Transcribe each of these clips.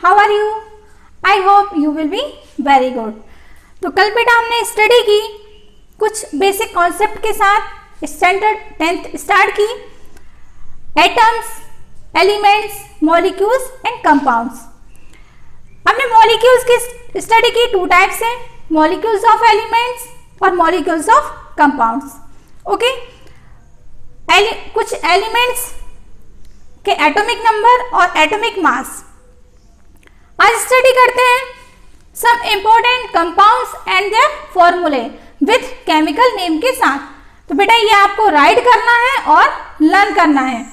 How are you? I hope you will be very good. तो कल बेटा हमने स्टडी की कुछ बेसिक कॉन्सेप्ट के साथ, स्टैंडर्ड 10th स्टार्ट की। Atoms, elements, molecules and compounds. हमने मॉलिक्यूल्स की स्टडी की, टू टाइप्स हैं, मॉलिक्यूल्स ऑफ एलिमेंट्स और मॉलिक्यूल्स ऑफ कंपाउंड्स। ओके, कुछ एलिमेंट्स के एटॉमिक नंबर और एटॉमिक मास। आज स्टडी करते हैं some important compounds and their formulae with chemical name के साथ। तो बेटा ये आपको राइट करना है और लर्न करना है।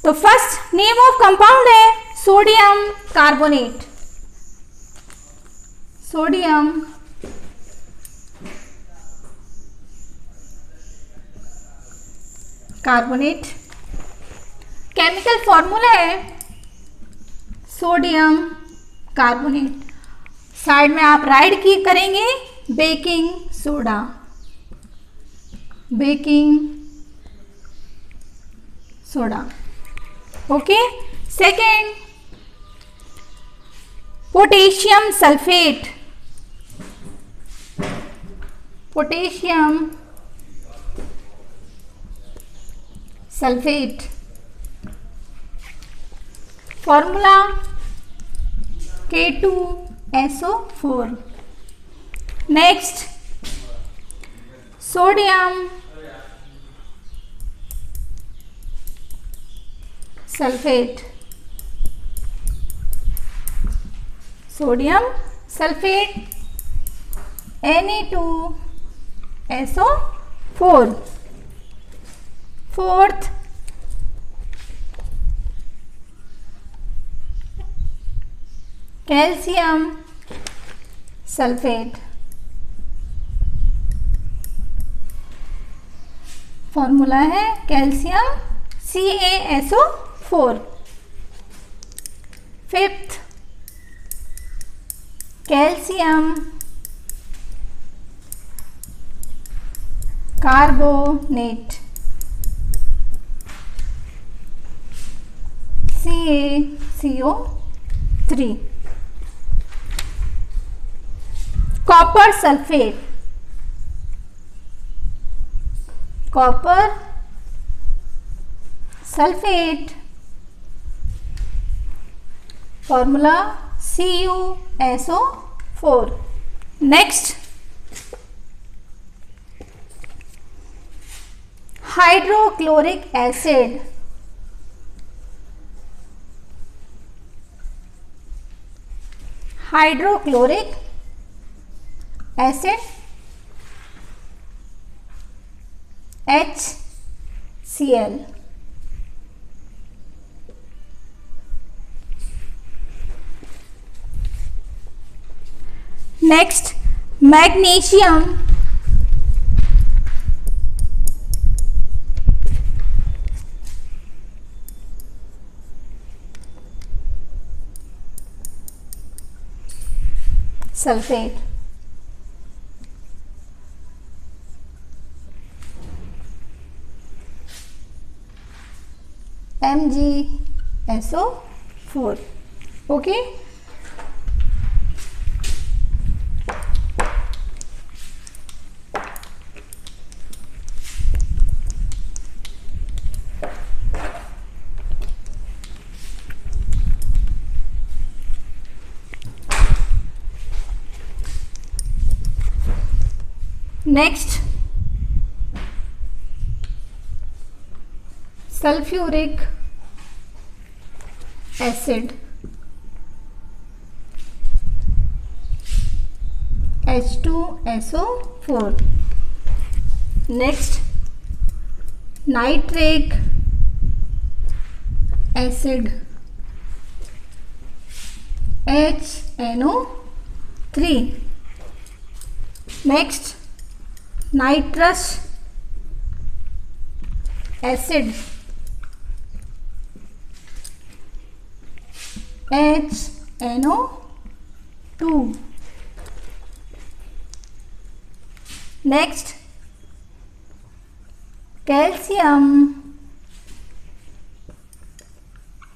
तो फर्स्ट नेम ऑफ कंपाउंड है sodium carbonate. Sodium carbonate. Chemical formula है सोडियम कार्बोनेट। साइड में आप राइट की करेंगे baking soda. Baking soda. Okay, second potassium sulphate. Potassium sulphate. Formula K2SO4। Next sodium sulphate. Sodium sulphate Na2SO4। Fourth calcium sulphate. Formula है calcium CaSO4। Fifth calcium carbonate. CaCO3। Copper sulphate. Copper sulphate. Formula CuSO4। Next hydrochloric acid. Hydrochloric acid HCl। Next magnesium sulphate. MgSO4। Okay, next sulphuric acid H2SO4। Next nitric acid HNO3। Next nitrous acid HNO2। Next calcium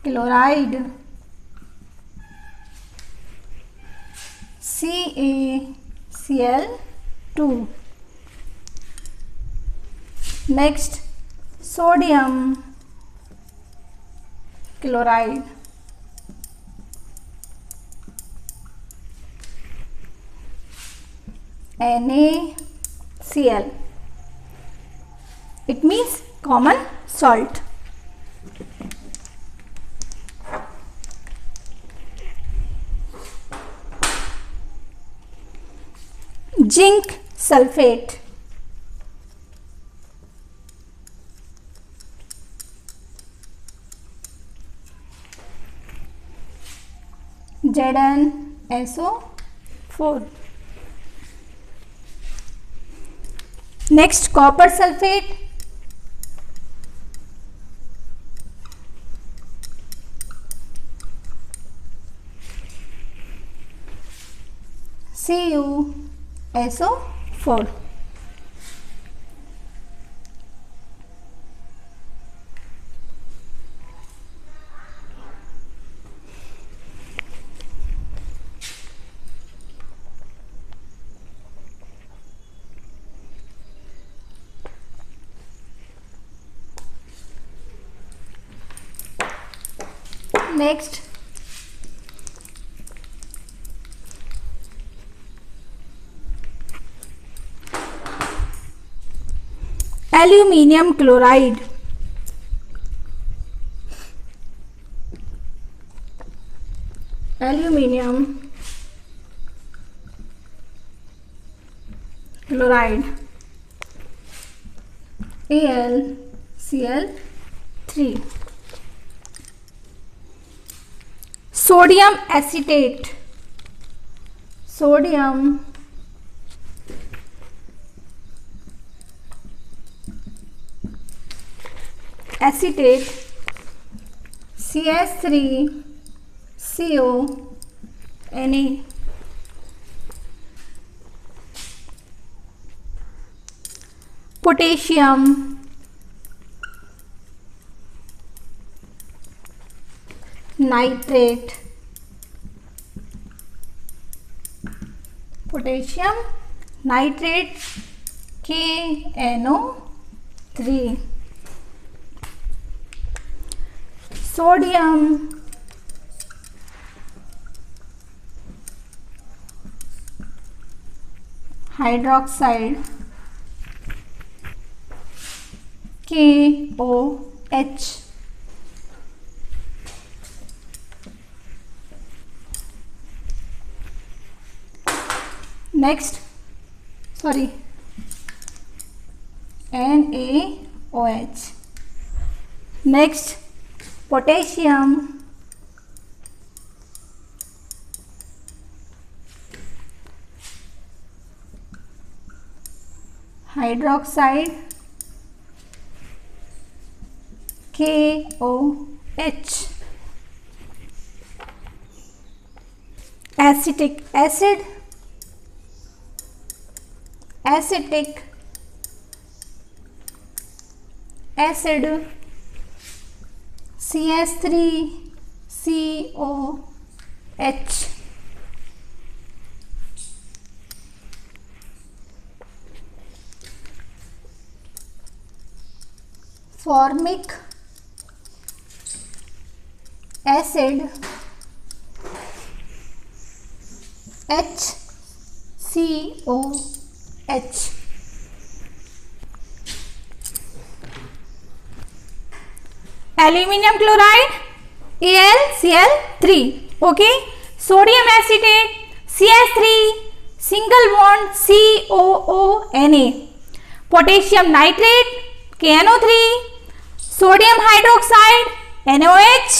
chloride CaCl2. Next, sodium chloride. NaCl. It means common salt. Zinc sulfate. ZnSO4. Next, copper sulfate. CuSO4. Next, aluminium chloride. Aluminium chloride. AlCl3. Sodium acetate. Sodium acetate. CS3CONa. Potassium nitrate. Potassium nitrate KNO3. Sodium hydroxide KOH. Next, NaOH. Next, potassium hydroxide KOH. Acetic acid CS3COH. Formic acid HCOH. Aluminium chloride AlCl3. Okay. Sodium acetate CS3 single bond COONa. Potassium nitrate KNO3. Sodium hydroxide NaOH.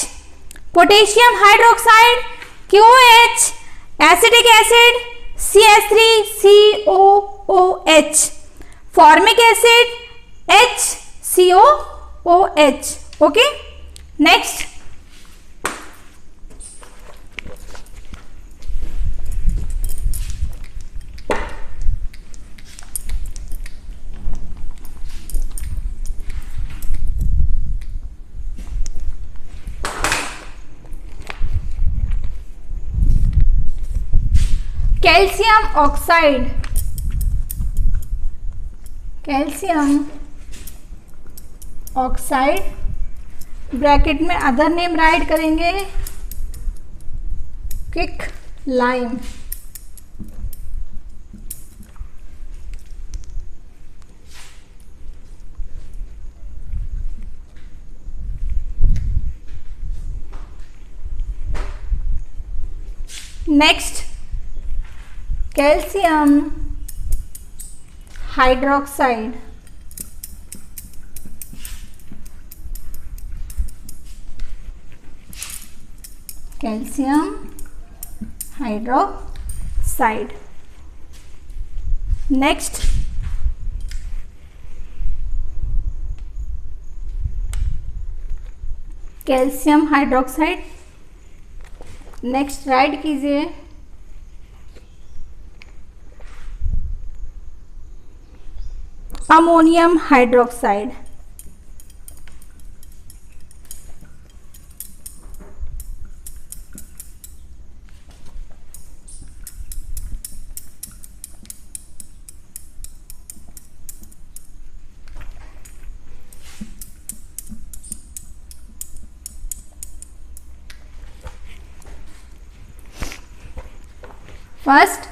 Potassium hydroxide KOH. Acetic acid CS3COOH. Formic acid HCOOH. Okay. Next, calcium oxide, calcium oxide, bracket में other name write करेंगे quick lime. Next calcium hydroxide, calcium hydroxide. Next calcium hydroxide, next write कीजिए ammonium hydroxide. First,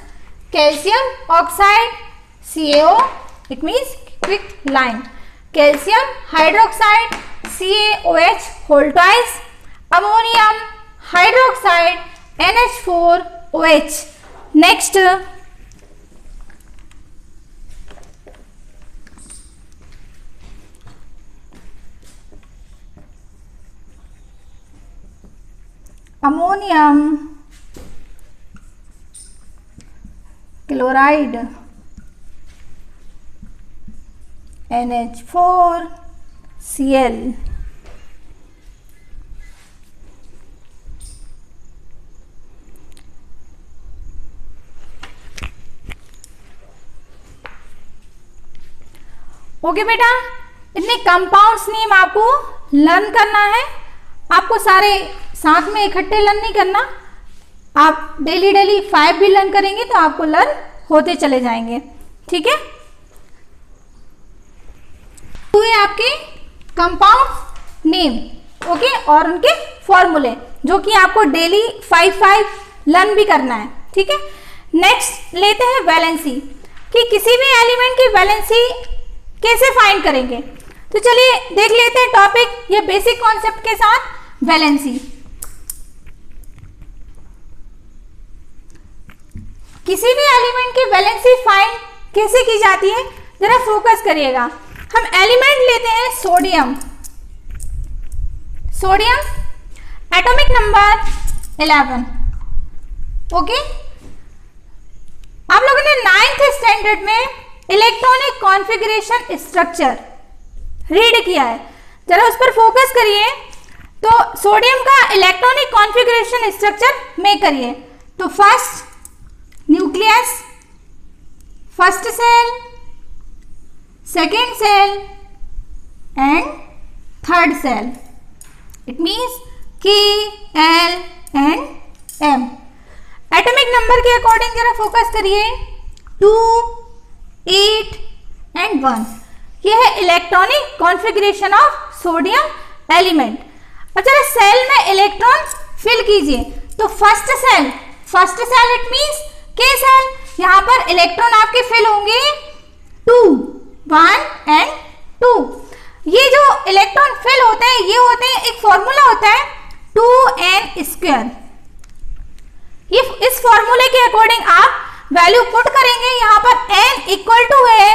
calcium oxide CaO, it means quicklime. Calcium hydroxide CaOH whole twice. Ammonium hydroxide NH4OH. Next, ammonium chloride NH4Cl। Okay बेटा, इतने compounds name आपको learn करना है। आपको सारे साथ में इकट्ठे लर्न नहीं करना, आप डेली 5 भी लर्न करेंगे तो आपको लर्न होते चले जाएंगे, ठीक है। तो ये आपके कंपाउंड नेम, ओके, और उनके फॉर्मूले जो कि आपको डेली 5 लर्न भी करना है, ठीक है। नेक्स्ट लेते हैं वैलेंसी, कि किसी भी एलिमेंट की वैलेंसी कैसे फाइंड करेंगे। तो चलिए देख लेते हैं टॉपिक ये बेसिक कॉन्सेप्ट के साथ, वैलेंसी। किसी भी एलिमेंट की वैलेंसी फाइंड कैसे की जाती है, जरा फोकस करिएगा। हम एलिमेंट लेते हैं sodium, sodium atomic number 11, okay. आप लोगों ने 9th स्टैंडर्ड में इलेक्ट्रॉनिक कॉन्फ़िगरेशन स्ट्रक्चर रीड किया है, जरा उस पर फोकस करिए। तो सोडियम का इलेक्ट्रॉनिक कॉन्फ़िगरेशन स्ट्रक्चर मेक करिए। तो first nucleus, first shell, second shell and third shell, it means K, L and M। Atomic number के अकॉर्डिंग जरा फोकस करिए, 2, 8 एंड 1। यह है electronic configuration of sodium element. और जरा सेल में इलेक्ट्रॉन फिल कीजिए। तो first shell it means K shell, यहाँ पर इलेक्ट्रॉन आपके फिल होंगे 2, 1 एंड 2। ये जो इलेक्ट्रॉन फिल होते हैं ये होते हैं, एक फॉर्मूला होता है 2n²। ये इस फॉर्मूले के अकॉर्डिंग आप वैल्यू पुट करेंगे। यहाँ पर n इक्वल टू है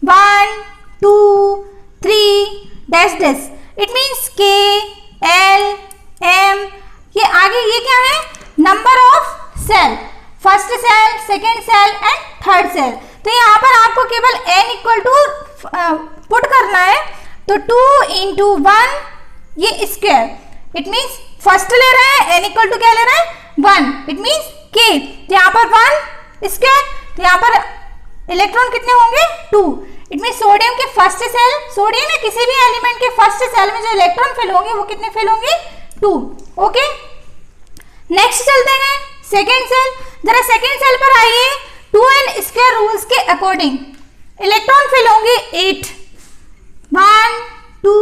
1, 2, 3 dash dash, it means K, L, M। ये आगे ये क्या है, number of shell, first shell, second shell and third shell. तो यहाँ पर आपको केवल n इक्वल टू पुट करना है। तो 2 × 1 ये स्क्वायर, इट मीन्स फर्स्ट ले रहे हैं, n इक्वल टू क्या ले रहे हैं 1, इट मीन्स K। तो यहाँ पर 1 स्क्वायर, तो यहाँ पर इलेक्ट्रॉन कितने होंगे 2, इट मीन्स सोडियम के फर्स्ट सेल, सोडियम में किसी भी एलिमेंट के फर्स्ट सेल में जो इलेक्ट्रॉन फिल होंगे वो कितने फिल होंगे 2, ओके। नेक्स्ट चलते हैं सेकेंड सेल, जरा सेकेंड सेल पर आइए। 2n स्क्वायर रूल्स के अकॉर्डिंग इलेक्ट्रॉन फिल होंगे 8, 1 2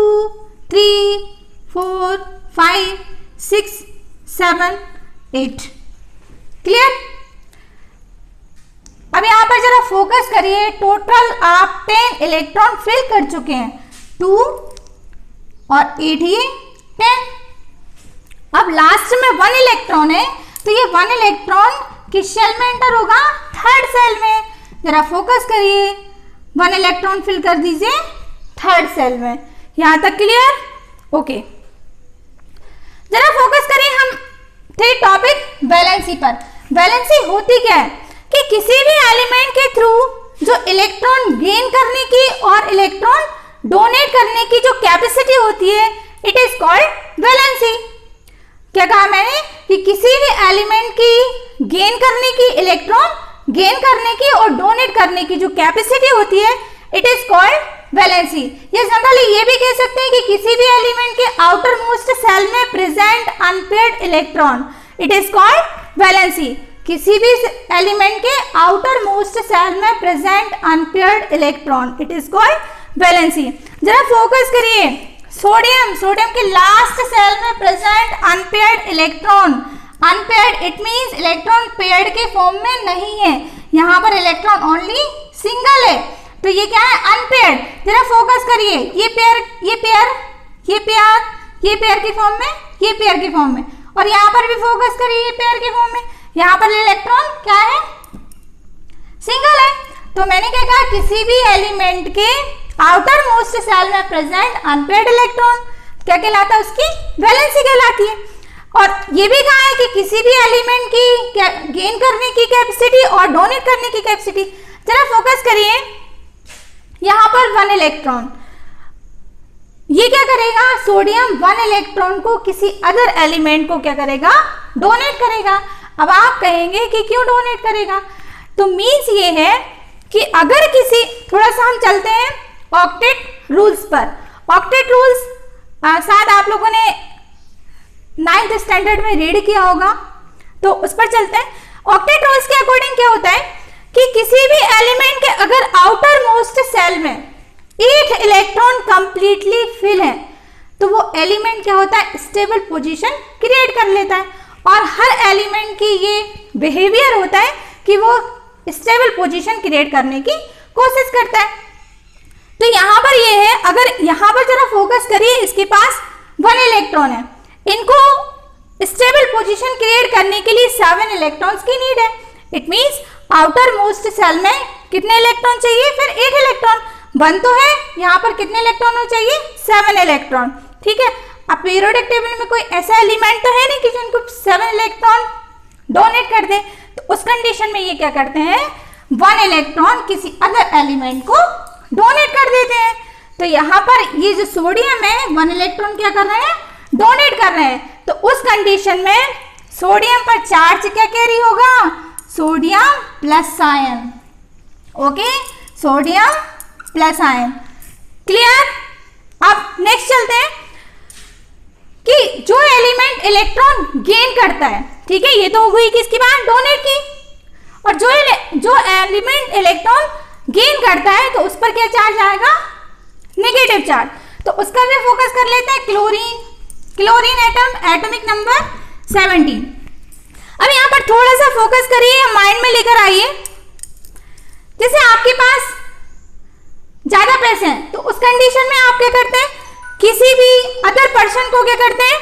3 4 5 6 7 8। क्लियर? अब यहां पर जरा फोकस करिए, टोटल आप 10 इलेक्ट्रॉन फिल कर चुके हैं, 2 और 8 ये 10। अब लास्ट में 1 इलेक्ट्रॉन है, तो ये 1 इलेक्ट्रॉन किस सेल में एंटर होगा? थर्ड सेल में। जरा फोकस करिए, 1 इलेक्ट्रॉन फिल कर दीजिए थर्ड सेल में। यहां तक क्लियर? ओके, जरा फोकस करिए हम थे टॉपिक वैलेंसी पर। वैलेंसी होती क्या है कि किसी भी एलिमेंट के थ्रू जो इलेक्ट्रॉन गेन करने की और इलेक्ट्रॉन डोनेट करने की जो कैपेसिटी होती है, इट इज कॉल्ड वैलेंसी। क्या कहा मैंने कि किसी भी एलिमेंट की गेन करने की, इलेक्ट्रॉन गेन करने की और डोनेट करने की जो कैपेसिटी होती है, इट इज कॉल्ड वैलेंसी। ये जनरली ये भी कह सकते हैं कि किसी भी एलिमेंट के आउटर मोस्ट सेल में present unpaired electron, it is called valency. किसी भी एलिमेंट के आउटर मोस्ट सेल में present unpaired electron, it is called valency. जरा फोकस करिए, सोडियम, सोडियम के लास्ट सेल में present unpaired electron. Unpaired it means electron paired के form में नहीं है, यहाँ पर इलेक्ट्रॉन ओनली सिंगल है, तो ये क्या है? अनपेयर्ड। जरा फोकस करिए, ये पेयर, ये पेयर, ये पेयर, ये पेयर के फॉर्म में, ये पेयर के फॉर्म में, और यहाँ पर भी फोकस करिए, ये पेयर के फॉर्म में। यहाँ पर इलेक्ट्रॉन क्या है? सिंगल है। तो मैंने क्या कहा? किसी भी एलिमेंट के आउटर मोस्ट सेल में प्रेजेंट अनपेयर्ड इलेक्ट्रॉन क्या कहलाता है? उसकी वैलेंसी कहलाती है। और ये भी कहा है कि किसी भी एलिमेंट की गेन करने की कैपेसिटी और डोनेट करने की कैपेसिटी। जरा फोकस करिए, यहां पर 1 इलेक्ट्रॉन, ये क्या करेगा? सोडियम 1 इलेक्ट्रॉन को किसी अदर एलिमेंट को क्या करेगा? डोनेट करेगा। अब आप कहेंगे कि क्यों डोनेट करेगा? तो मीन्स ये है कि अगर किसी, थोड़ा सा हम चलते हैं ऑक्टेट रूल्स पर। ऑक्टेट रूल्स शायद आप लोगों ने 9th स्टैंडर्ड में रीड किया होगा, तो उस पर चलते हैं। ऑक्टेट रूल्स के अकॉर्डिंग क्या होता है कि किसी भी एलिमेंट के अगर आउटर मोस्ट सेल में 8 इलेक्ट्रॉन कंप्लीटली फिल है, तो वो एलिमेंट क्या होता है? स्टेबल पोजीशन क्रिएट कर लेता है। और हर एलिमेंट की ये बिहेवियर होता है कि वो स्टेबल पोजीशन क्रिएट करने की कोशिश करता है। तो यहां पर ये है, अगर यहां पर जरा फोकस करिए, इसके पास 1 इलेक्ट्रॉन है, इनको स्टेबल पोजीशन क्रिएट करने के लिए 7 इलेक्ट्रॉन्स की नीड है। It means outermost shell में कितने इलेक्ट्रॉन चाहिए? फिर 8 इलेक्ट्रॉन। 1 तो है, यहाँ पर कितने इलेक्ट्रॉन चाहिए? 7 इलेक्ट्रॉन। ठीक है, अब पीरियोडिक टेबल में कोई ऐसा एलिमेंट तो है नहीं कि जिनको 7 इलेक्ट्रॉन डोनेट कर दे, तो उस कंडीशन में ये क्या करते हैं? 1 इलेक्ट्रॉन किसी अदर एलिमेंट को डोनेट कर देते हैं। तो यहाँ पर ये जो सोडियम है, 1 इलेक्ट्रॉन क्या कर रहे हैं? डोनेट कर रहे हैं। तो उस कंडीशन में सोडियम पर चार्ज क्या कैरी होगा? Sodium plus ion. Okay, sodium plus ion. Clear? अब नेक्स्ट चलते हैं कि जो एलिमेंट इलेक्ट्रॉन गेन करता है, ठीक है, ये तो हो गई किसकी बात? डोनेट की। और जो एलिमेंट इलेक्ट्रॉन गेन करता है, तो उस पर क्या चार्ज आएगा? Negative charge. तो उसका भी फोकस कर लेते हैं। Chlorine, chlorine atom, atomic number 17। अब यहां पर थोड़ा सा फोकस करिए, माइंड में लेकर आइए। जैसे आपके पास ज्यादा पैसे हैं, तो उस कंडीशन में आप क्या करते हैं? किसी भी अदर पर्सन को क्या करते हैं?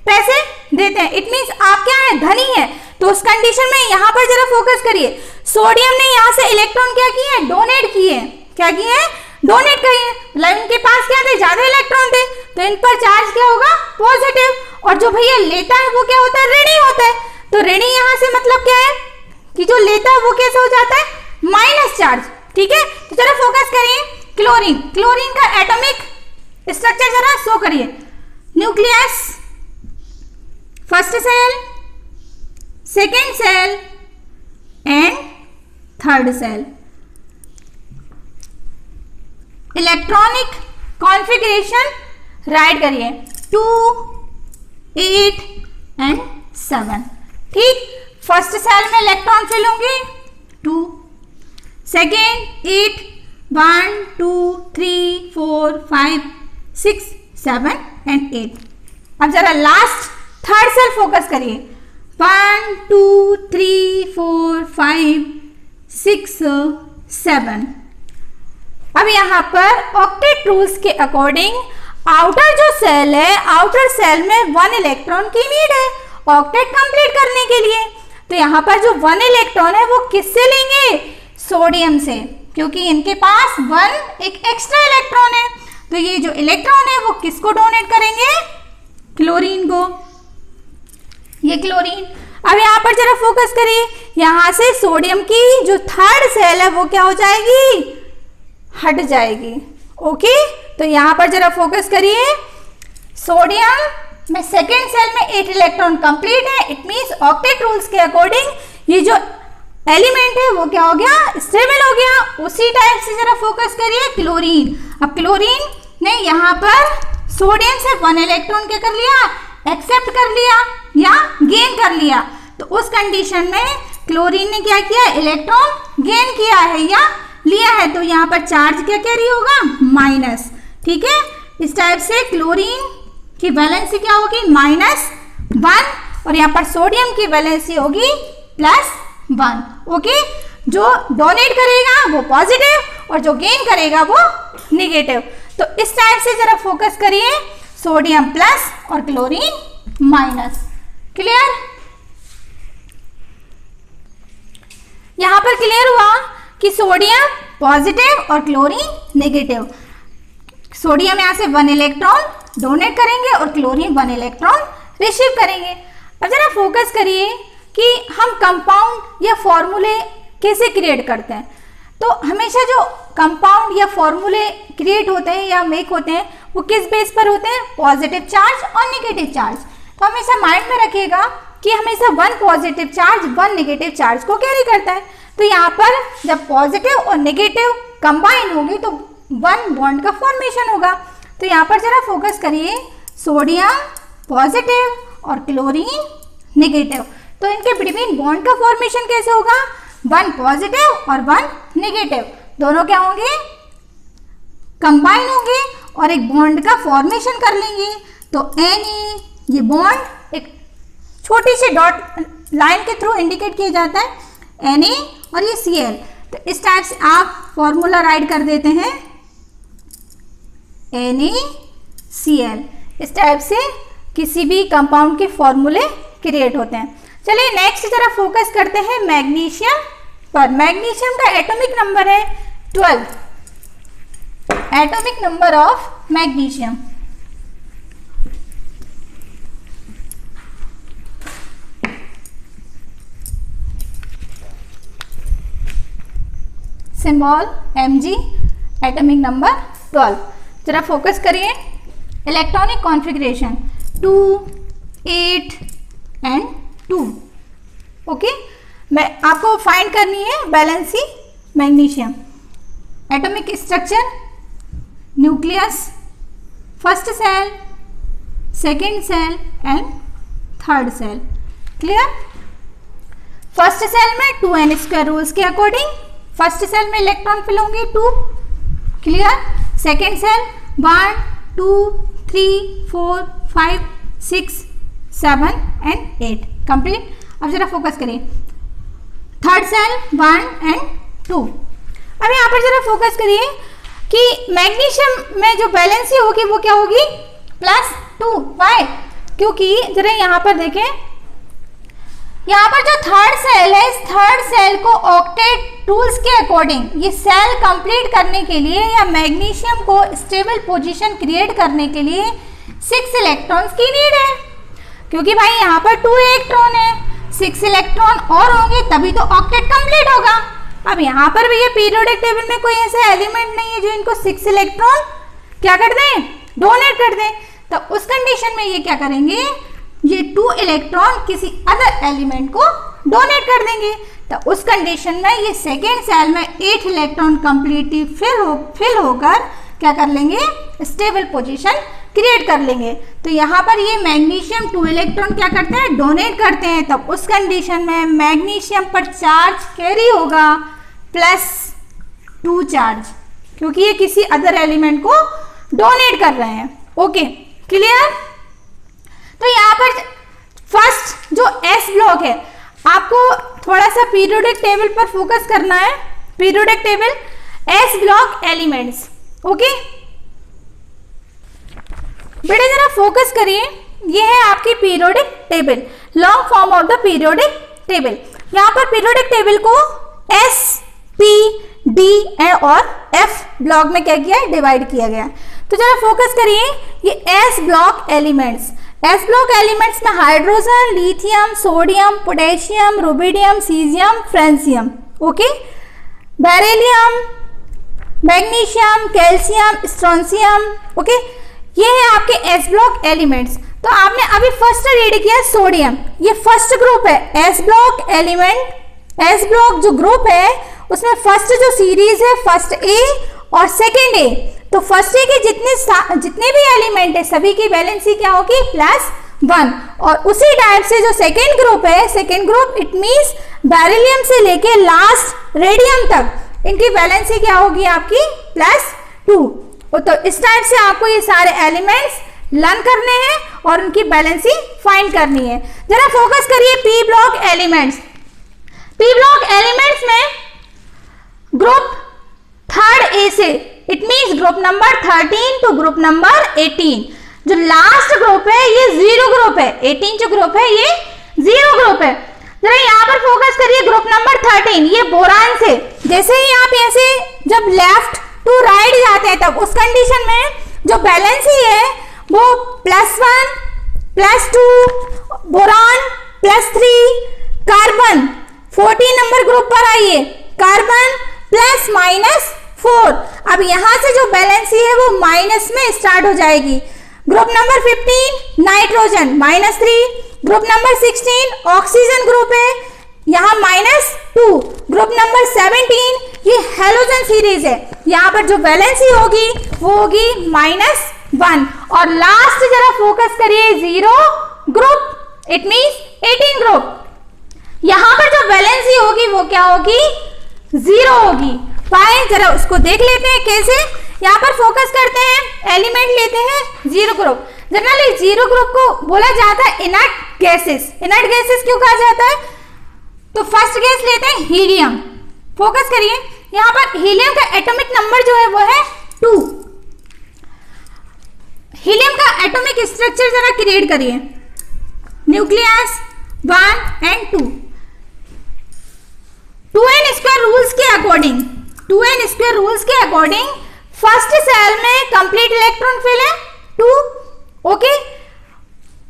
पैसे देते हैं। इट मींस आप क्या है? धनी है। तो उस कंडीशन में यहां पर जरा फोकस करिए, सोडियम ने यहां से इलेक्ट्रॉन क्या किए? डोनेट किए। क्या किए? डोनेट किए। मतलब इनके पास क्या थे? ज्यादा इलेक्ट्रॉन थे, तो इन पर चार्ज क्या होगा? पॉजिटिव। और जो भैया लेता है वो क्या होता है? ऋणी होता है। तो ऋणी यहां से मतलब क्या है कि जो लेता है वो कैसे हो जाता है? Minus charge. ठीक है, तो जरा फोकस करिए क्लोरीन। क्लोरीन का एटॉमिक स्ट्रक्चर जरा शो करिए। Nucleus, first shell, second shell and third shell. Electronic configuration write करिए 2, 8 एंड 7। ठीक, फर्स्ट सेल में इलेक्ट्रॉन फिल होंगे 2, सेकेंड 8, 1 2 3 4 5 6 7 एंड 8। अब जरा लास्ट थर्ड सेल फोकस करिए, 1 2 3 4 5 6 7। अब यहाँ पर ऑक्टेट रूल्स के अकॉर्डिंग आउटर जो सेल है, आउटर सेल में 1 इलेक्ट्रॉन की नीड है ऑक्टेट कंप्लीट करने के लिए। तो यहाँ पर जो 1 इलेक्ट्रॉन है वो किससे लेंगे? सोडियम से, क्योंकि इनके पास 1 एक एक्स्ट्रा इलेक्ट्रॉन है। तो ये जो इलेक्ट्रॉन है वो किसको डोनेट करेंगे? क्लोरीन को, ये क्लोरीन। अब यहाँ पर जरा फोकस करिए, यहाँ से सोडियम की जो थर्ड सेल है वो क्या हो जाएगी? हट जाएगी। ओके, तो यहाँ पर जरा फोकस करिए, सोडियम में सेकेंड सेल में 8 इलेक्ट्रॉन कंप्लीट है। इट मींस ऑक्टेट रूल्स के अकॉर्डिंग ये जो एलिमेंट है वो क्या हो गया? स्टेबल हो गया। उसी टाइप से जरा फोकस करिए क्लोरीन। अब क्लोरीन ने यहाँ पर सोडियम से 1 इलेक्ट्रॉन क्या कर लिया? एक्सेप्ट कर लिया या गेन कर लिया। तो उस कंडीशन में क्लोरीन ने क्या किया? इलेक्ट्रॉन गेन किया है या लिया है। तो यहाँ पर चार्ज क्या कैरी होगा? माइनस। ठीक है, इस टाइप से क्लोरीन की वैलेंसी क्या होगी? -1 और यहाँ पर सोडियम की वैलेंसी होगी +1। ओके, जो डोनेट करेगा वो पॉजिटिव और जो गेन करेगा वो नेगेटिव। तो इस टाइप से जरा फोकस करिए, सोडियम प्लस और क्लोरीन माइनस। क्लियर? यहां पर क्लियर हुआ कि सोडियम पॉजिटिव और क्लोरीन नेगेटिव। सोडियम यहां से 1 इलेक्ट्रॉन डोनेट करेंगे और क्लोरीन 1 इलेक्ट्रॉन रिसीव करेंगे। अब जरा फोकस करिए कि हम कंपाउंड या फॉर्मूले कैसे क्रिएट करते हैं। तो हमेशा जो कंपाउंड या फॉर्मूले क्रिएट होते हैं या मेक होते हैं वो किस बेस पर होते हैं? पॉजिटिव चार्ज और नेगेटिव चार्ज। तो हमेशा माइंड में रखिएगा कि हमेशा 1 पॉजिटिव चार्ज 1 नेगेटिव चार्ज को कैरी करता है। तो यहाँ पर जब पॉजिटिव और नेगेटिव कंबाइन होगी तो 1 बॉन्ड का फॉर्मेशन होगा। तो यहाँ पर जरा फोकस करिए, सोडियम पॉजिटिव और क्लोरीन नेगेटिव। तो इनके बिटवीन बॉन्ड का फॉर्मेशन कैसे होगा? 1 पॉजिटिव और 1 नेगेटिव, दोनों क्या होंगे? कंबाइन होंगे और एक बॉन्ड का फॉर्मेशन कर लेंगे। तो Na, ये बॉन्ड एक छोटी सी डॉट लाइन के थ्रू इंडिकेट किया जाता है, Na और ये Cl। तो इस टाइप से आप फॉर्मूला राइट कर देते हैं, NaCl। इस टाइप से किसी भी कंपाउंड के फॉर्मूले क्रिएट होते हैं। चलिए नेक्स्ट जरा फोकस करते हैं मैग्नीशियम पर। मैग्नीशियम का एटॉमिक नंबर है 12, atomic number of magnesium. Symbol Mg, atomic number 12। जरा फोकस करिए, इलेक्ट्रॉनिक कॉन्फ़िगरेशन 2 8 एंड 2। ओके, मैं आपको फाइंड करनी है valency magnesium. Atomic structure, nucleus, first shell, second shell and third shell. Clear? First shell में 2n² rules के according first shell में electron fill होंगे 2। Clear? Second shell 1 2 3 4 5 6 7 and 8 complete. अब जरा फोकस करिए, थर्ड सेल 1 एंड 2। अब यहाँ पर जरा फोकस करिए कि मैग्नीशियम में जो वैलेंसी होगी वो क्या होगी? +2। वाई? क्योंकि जरा यहाँ पर देखें, यहाँ पर जो थर्ड सेल है, इस थर्ड सेल को ऑक्टेट रूल्स के अकॉर्डिंग ये सेल कंप्लीट करने के लिए या मैग्नीशियम को स्टेबल पोजीशन क्रिएट करने के लिए 6 इलेक्ट्रॉन्स की नीड है। क्योंकि भाई यहाँ पर 2 इलेक्ट्रॉन है, 6 इलेक्ट्रॉन और होंगे तभी तो ऑक्टेट कंप्लीट होगा। अब यहाँ पर भी ये पीरियोडिक टेबल में कोई ऐसा एलिमेंट नहीं है जो इनको 6 इलेक्ट्रॉन क्या कर दें? डोनेट कर दें। तो उस कंडीशन में ये क्या करेंगे? ये 2 इलेक्ट्रॉन किसी अदर एलिमेंट को डोनेट कर देंगे। तो उस कंडीशन में ये सेकेंड सेल में 8 इलेक्ट्रॉन कंप्लीटली फिल होकर क्या कर लेंगे? स्टेबल पोजीशन क्रिएट कर लेंगे। तो यहाँ पर ये मैग्नीशियम 2 इलेक्ट्रॉन क्या करते हैं, डोनेट करते हैं, तब उस कंडीशन में मैग्नीशियम पर चार्ज कैरी होगा +2 चार्ज, क्योंकि ये किसी अदर एलिमेंट को डोनेट कर रहे हैं। Okay, clear. तो यहाँ पर फर्स्ट जो एस ब्लॉक है, आपको थोड़ा सा पीरियोडिक टेबल पर फोकस करना है। Periodic table, S block elements. Okay बेटा जरा फोकस करिए, ये है आपकी periodic table, long form of the periodic table. यहाँ पर पीरियोडिक टेबल को एस, पी, डी और एफ ब्लॉक में क्या किया है, डिवाइड किया गया। तो जरा फोकस करिए, ये S block elements, S block elements में hydrogen, lithium, sodium, potassium, rubidium, caesium, francium, okay, beryllium, magnesium, calcium, strontium, okay, ये है आपके एस ब्लॉक एलिमेंट्स। तो आपने अभी फर्स्ट रीड किया सोडियम, ये फर्स्ट ग्रुप है S block element. S block जो ग्रुप है उसमें फर्स्ट जो सीरीज है, फर्स्ट ए और सेकेंड ए। तो फर्स्ट ए के जितने भी एलिमेंट है सभी की वैलेंसी क्या होगी, +1। और उसी टाइप से जो सेकेंड ग्रुप है, second group it means beryllium से लेके लास्ट रेडियम तक, इनकी वैलेंसी क्या होगी आपकी, +2। तो इस टाइप से आपको ये सारे एलिमेंट्स लर्न करने हैं और उनकी बैलेंसी फाइंड करनी है। जरा फोकस करिए P block elements. P block elements में ग्रुप थर्ड ए से, it means group number 13 to group number 18। जो लास्ट ग्रुप है ये 0 ग्रुप है, 18 जो ग्रुप है ये 0 ग्रुप है। जरा यहाँ पर फोकस करिए ग्रुप नंबर 13, ये बोरान से, जैसे ही आप ऐसे जब लेफ्ट टू राइट जाते हैं तब उस कंडीशन में जो बैलेंसी है वो +1, +2, बोरान +3, कार्बन 14 नंबर ग्रुप पर आइए, कार्बन +-4। अब यहां से जो बैलेंसी है वो माइनस में स्टार्ट हो जाएगी। Group number 15 nitrogen -3, group number 16 oxygen group है, यहाँ -2। ग्रुप नंबर 17 ये हेलोजन सीरीज है, यहाँ पर जो वैलेंसी होगी वो होगी -1। और लास्ट जरा फोकस करिए 0 ग्रुप, इट मींस 18 ग्रुप, यहाँ पर जो वैलेंसी होगी वो क्या होगी, 0 होगी। फाइन, जरा उसको देख लेते हैं कैसे। यहाँ पर फोकस करते हैं, एलिमेंट लेते हैं 0 ग्रुप। जनरली 0 ग्रुप को बोला जाता है इनर्ट गैसेस। इनर्ट गैसेस क्यों कहा जाता है, तो फर्स्ट गैस लेते हैं हीलियम। फोकस करिए, यहाँ पर हीलियम का एटॉमिक नंबर जो है वो है 2। हीलियम का एटॉमिक स्ट्रक्चर जरा क्रिएट करिए, न्यूक्लियस 1 और 2। 2n² रूल्स के अकॉर्डिंग, 2n² रूल्स के अकॉर्डिंग फर्स्ट सेल में कंप्लीट इलेक्ट्रॉन फिल है 2, ओके।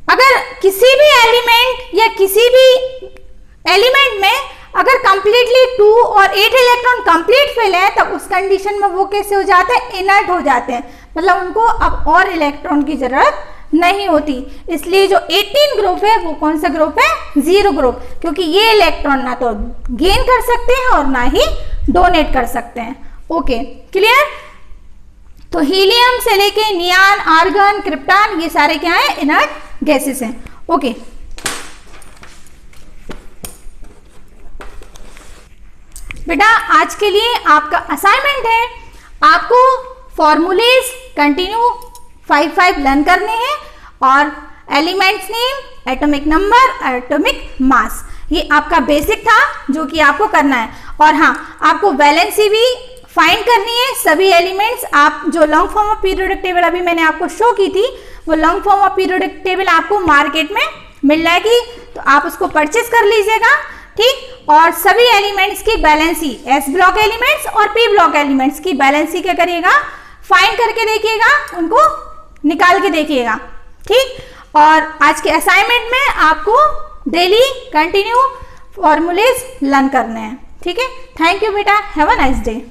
अगर किसी भी एलिमेंट या किसी भी एलिमेंट में अगर कंप्लीटली 2 और 8 इलेक्ट्रॉन कंप्लीट फिल है तब उस कंडीशन में वो कैसे हो जाते हैं, इनर्ट हो जाते हैं, मतलब उनको अब और इलेक्ट्रॉन की जरूरत नहीं होती। इसलिए जो 18 ग्रुप है वो कौन सा ग्रुप है, 0 ग्रुप, क्योंकि ये इलेक्ट्रॉन ना तो गेन कर सकते हैं और ना ही डोनेट कर सकते हैं। Okay, clear. तो हीलियम से लेके नियान, आर्गन, क्रिप्टॉन ये सारे क्या है, इनर्ट गैसेस हैं। ओके, बेटा आज के लिए आपका असाइनमेंट है, आपको फॉर्मूलेज कंटिन्यू 5 लर्न करने हैं और elements name, atomic number, atomic mass, ये आपका बेसिक था जो कि आपको करना है। और हाँ, आपको वैलेंसी भी फाइंड करनी है सभी एलिमेंट्स। आप जो long form of periodic table अभी मैंने आपको शो की थी, वो long form of periodic table आपको मार्केट में मिल जाएगी, तो आप उसको परचेस कर लीजिएगा, ठीक। और सभी एलिमेंट्स की बैलेंसी, एस ब्लॉक एलिमेंट्स और पी ब्लॉक एलिमेंट्स की बैलेंसी क्या करिएगा, फाइंड करके देखिएगा, उनको निकाल के देखिएगा, ठीक। और आज के असाइनमेंट में आपको डेली कंटिन्यू फॉर्मूलेज लर्न करने हैं, ठीक है। थैंक यू बेटा, हैव अ नाइस डे।